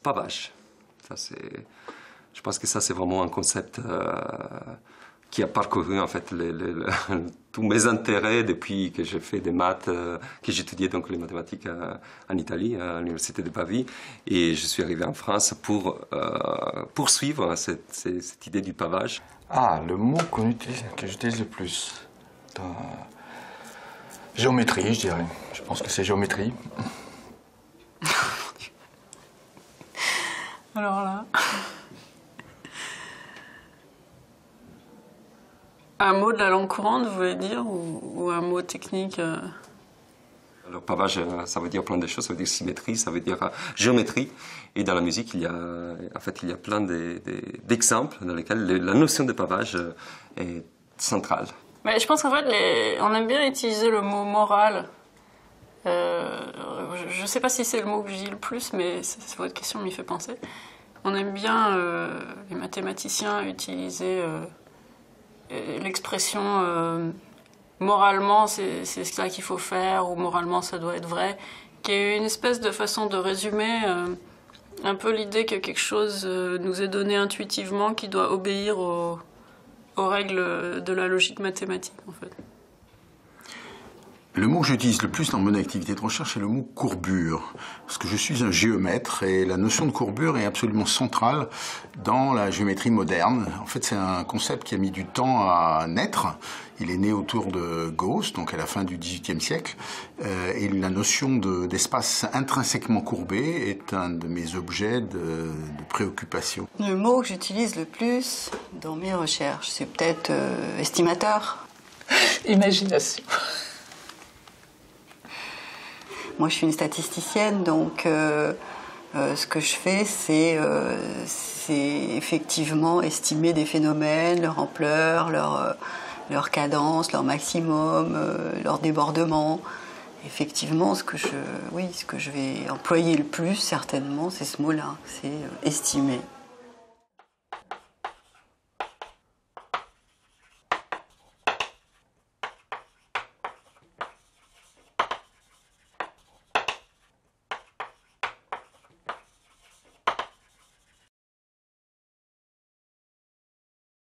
Pavage. Je pense que ça, c'est vraiment un concept qui a parcouru en fait tous mes intérêts depuis que j'ai fait des maths, que j'étudiais donc les mathématiques en Italie, à l'université de Pavie, et je suis arrivé en France pour poursuivre cette idée du pavage. Ah, le mot que j'utilise le plus. Géométrie, je dirais. Je pense que c'est géométrie. Alors là... Un mot de la langue courante, vous voulez dire, ou un mot technique Alors, pavage, ça veut dire plein de choses, ça veut dire symétrie, ça veut dire géométrie. Et dans la musique, il y a plein d'exemples dans lesquels la notion de pavage est centrale. Mais je pense qu'en fait, on aime bien utiliser le mot moral. Je ne sais pas si c'est le mot que je dis le plus, mais votre question m'y fait penser. On aime bien, les mathématiciens, utiliser l'expression moralement c'est ça qu'il faut faire, ou moralement ça doit être vrai, qui est une espèce de façon de résumer un peu l'idée que quelque chose nous est donné intuitivement, qui doit obéir aux règles de la logique mathématique, en fait. Le mot que j'utilise le plus dans mon activité de recherche est le mot courbure, parce que je suis un géomètre et la notion de courbure est absolument centrale dans la géométrie moderne. En fait, c'est un concept qui a mis du temps à naître. Il est né autour de Gauss, donc à la fin du XVIIIe siècle, et la notion d'espace intrinsèquement courbé est un de mes objets de préoccupation. Le mot que j'utilise le plus dans mes recherches, c'est peut-être estimateur. Imagination. Moi, je suis une statisticienne, donc ce que je fais, c'est effectivement estimer des phénomènes, leur ampleur, leur cadence, leur maximum, leur débordement. Effectivement, ce que je vais employer le plus, certainement, c'est ce mot-là, c'est estimer.